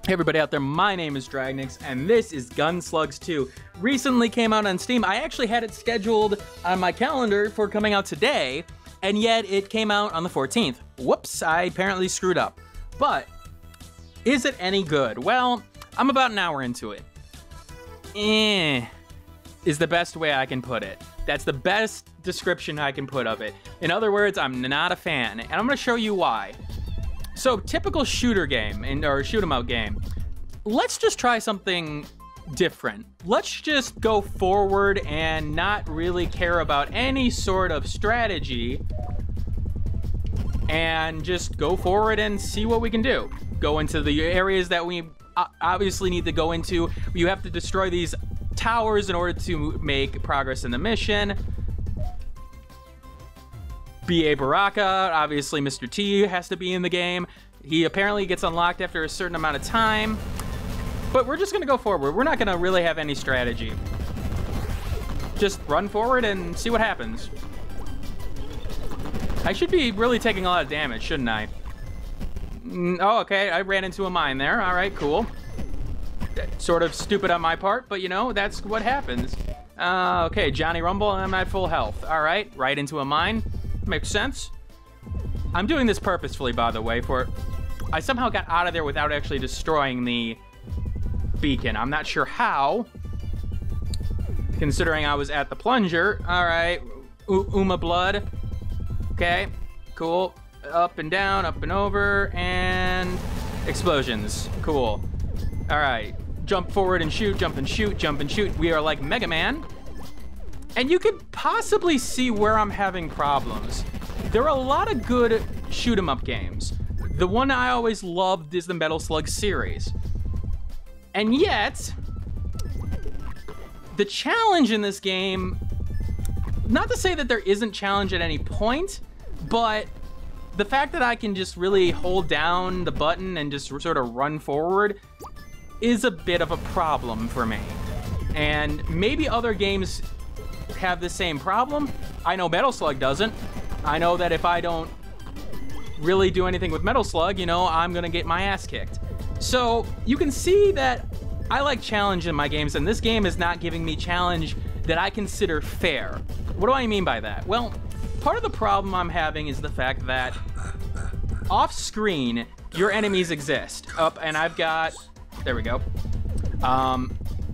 Hey everybody out there, my name is Dragnix, and this is GunSlugs 2. Recently came out on Steam. I actually had it scheduled on my calendar for coming out today, and yet it came out on the 14th. Whoops, I apparently screwed up. But, is it any good? Well, I'm about an hour into it. Is the best way I can put it. That's the best description I can put of it. In other words, I'm not a fan, and I'm gonna show you why. So, typical shooter game, or shoot 'em out game. Let's just try something different. Let's just go forward and not really care about any sort of strategy and just go forward and see what we can do. Go into the areas that we obviously need to go into. You have to destroy these towers in order to make progress in the mission. B.A. Baraka, obviously Mr. T has to be in the game. He apparently gets unlocked after a certain amount of time. But we're just gonna go forward. We're not gonna really have any strategy. Just run forward and see what happens. I should be really taking a lot of damage, shouldn't I? Oh, okay, I ran into a mine there. All right, cool. Sort of stupid on my part, but you know, that's what happens. Okay, Johnny Rumble, I'm at full health. All right, right into a mine. Makes sense. I'm doing this purposefully, by the way, I somehow got out of there without actually destroying the beacon. I'm not sure how, considering I was at the plunger. All right, Uma blood. Okay, cool. Up and down, up and over, and explosions. Cool. All right, jump forward and shoot, jump and shoot, jump and shoot. We are like Mega Man. And you could possibly see where I'm having problems. There are a lot of good shoot 'em up games. The one I always loved is the Metal Slug series. And yet, the challenge in this game, not to say that there isn't challenge at any point, but the fact that I can just really hold down the button and just sort of run forward is a bit of a problem for me. And maybe other games have the same problem. I know Metal Slug doesn't. I know that if I don't really do anything with Metal Slug, you know, I'm gonna get my ass kicked. So you can see that I like challenge in my games, and this game is not giving me challenge that I consider fair. What do I mean by that? Well, part of the problem I'm having is the fact that off screen, your enemies exist. And I've got, there we go.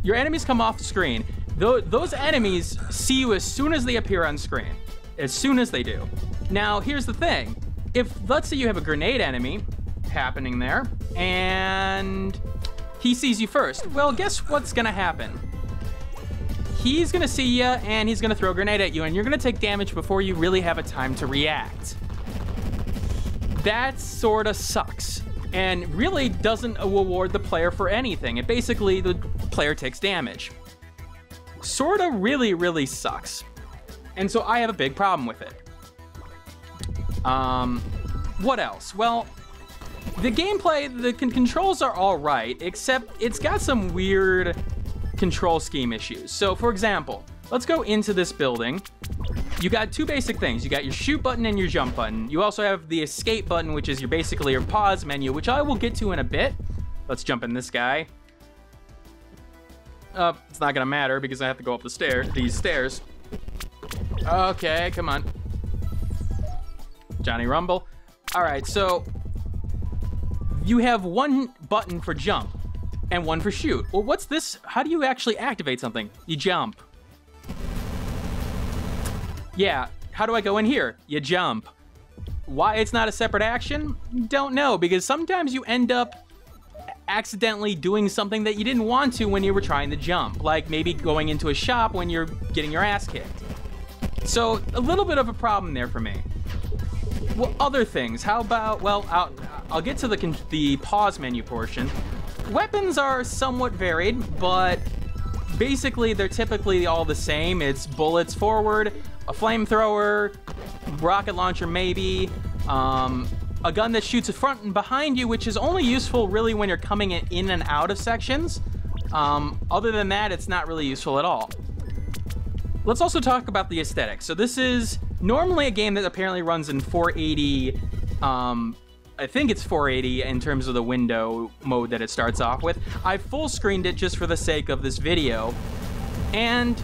Your enemies come off screen. Those enemies see you as soon as they appear on screen. As soon as they do. Now, here's the thing. If, let's say you have a grenade enemy happening there, and he sees you first, well, guess what's gonna happen? He's gonna see you, and he's gonna throw a grenade at you, and you're gonna take damage before you really have a time to react. That sorta sucks, and really doesn't reward the player for anything. It basically, the player takes damage. Sorta really sucks. And so I have a big problem with it. What else? Well, the gameplay, the controls are all right, except it's got some weird control scheme issues. So for example, let's go into this building. You got two basic things. You got your shoot button and your jump button. You also have the escape button, which is basically your pause menu, which I will get to in a bit. Let's jump in this guy. It's not gonna matter because I have to go up these stairs. Okay, come on. Johnny Rumble. All right, so you have one button for jump and one for shoot. Well, what's this? How do you actually activate something? You jump. Yeah, how do I go in here? You jump. Why it's not a separate action? Don't know, because sometimes you end up accidentally doing something that you didn't want to when you were trying to jump, like maybe going into a shop when you're getting your ass kicked. So a little bit of a problem there for me. Well, other things, how about, well, I'll get to the pause menu portion. Weapons are somewhat varied, but basically they're typically all the same. It's bullets forward, a flamethrower, rocket launcher maybe, a gun that shoots in front and behind you, which is only useful really when you're coming in and out of sections. Other than that, it's not really useful at all. Let's also talk about the aesthetics. So this is normally a game that apparently runs in 480 I think it's 480 in terms of the window mode that it starts off with. I full screened it just for the sake of this video, and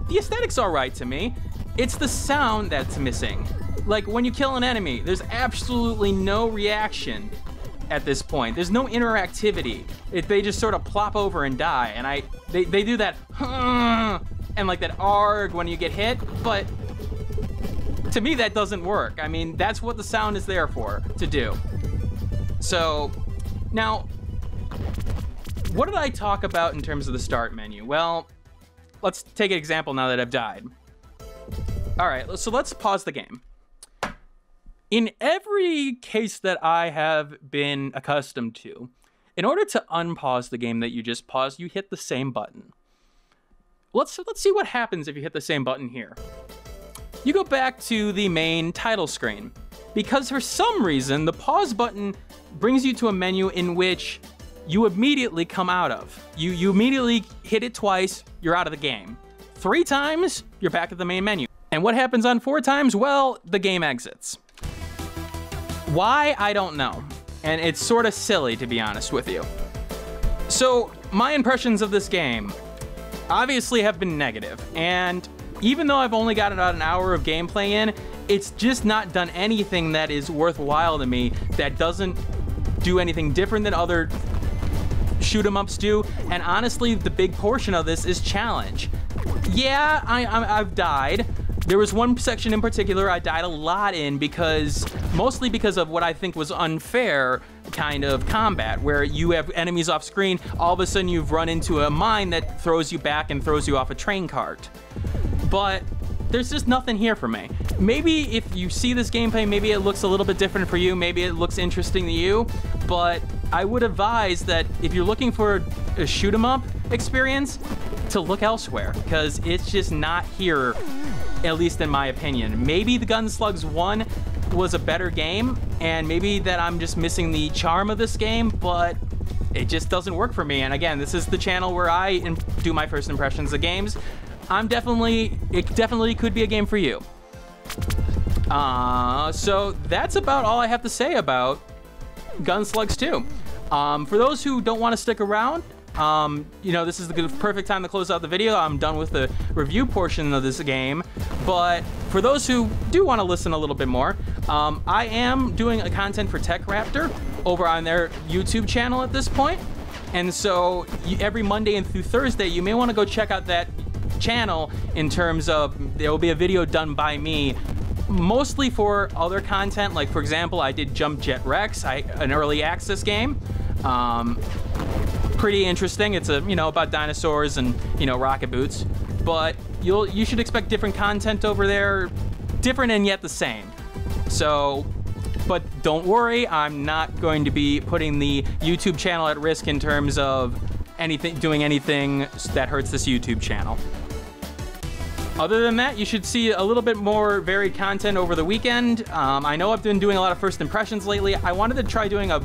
the aesthetic's all right to me. It's the sound that's missing. Like when you kill an enemy, there's absolutely no reaction at this point. There's no interactivity. They just sort of plop over and die, and they do that and like that arg when you get hit, but to me that doesn't work. I mean, that's what the sound is there for, to do. So now, what did I talk about in terms of the start menu? Well, let's take an example now that I've died. All right, so let's pause the game. In every case that I have been accustomed to, in order to unpause the game that you just paused, you hit the same button. Let's see what happens if you hit the same button here. You go back to the main title screen, because for some reason, the pause button brings you to a menu in which you immediately come out of. You immediately hit it twice, you're out of the game. 3 times, you're back at the main menu. And what happens on 4 times? Well, the game exits. Why? I don't know. And it's sort of silly, to be honest with you. So, my impressions of this game obviously have been negative, and even though I've only got about an hour of gameplay in, it's just not done anything that is worthwhile to me, that doesn't do anything different than other shoot 'em ups do. And honestly, the big portion of this is challenge. Yeah, I've died. There was one section in particular I died a lot in, mostly because of what I think was unfair kind of combat, where you have enemies off screen, all of a sudden you've run into a mine that throws you back and throws you off a train cart. But there's just nothing here for me. Maybe if you see this gameplay, maybe it looks a little bit different for you, maybe it looks interesting to you, but I would advise that if you're looking for a shoot 'em up experience, to look elsewhere, because it's just not here, at least in my opinion. Maybe the GunSlugs 1 was a better game, and maybe that I'm just missing the charm of this game, but it just doesn't work for me. And again, this is the channel where I do my first impressions of games. It definitely could be a game for you. So that's about all I have to say about GunSlugs 2. For those who don't want to stick around, you know, this is the perfect time to close out the video. I'm done with the review portion of this game, but for those who do want to listen a little bit more, I am doing a content for Tech Raptor over on their YouTube channel at this point, and so every Monday and through Thursday, you may want to go check out that channel in terms of there will be a video done by me, mostly for other content. Like, for example, I did Jump Jet Rex, an early access game. Pretty interesting. It's about dinosaurs and rocket boots, but you should expect different content over there, different and yet the same. So, but don't worry, I'm not going to be putting the YouTube channel at risk in terms of doing anything that hurts this YouTube channel. Other than that, you should see a little bit more varied content over the weekend. I know I've been doing a lot of first impressions lately. I wanted to try doing a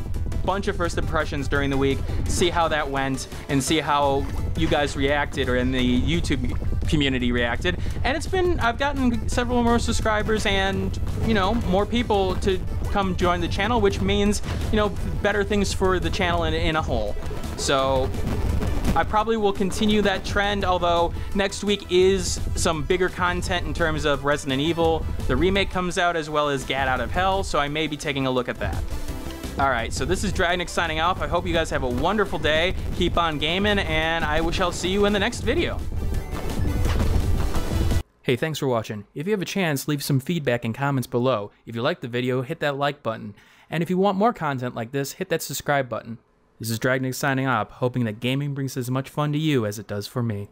bunch of first impressions during the week, see how that went, and see how you guys reacted, or in the YouTube community reacted. And I've gotten several more subscribers and, more people to come join the channel, which means, better things for the channel in a whole. So I probably will continue that trend, although next week is some bigger content in terms of Resident Evil. The remake comes out, as well as Gat Out of Hell, so I may be taking a look at that. Alright, so this is Dragnix signing off. I hope you guys have a wonderful day. Keep on gaming, and I shall see you in the next video. Hey, thanks for watching. If you have a chance, leave some feedback and comments below. If you liked the video, hit that like button. And if you want more content like this, hit that subscribe button. This is Dragnix signing off, hoping that gaming brings as much fun to you as it does for me.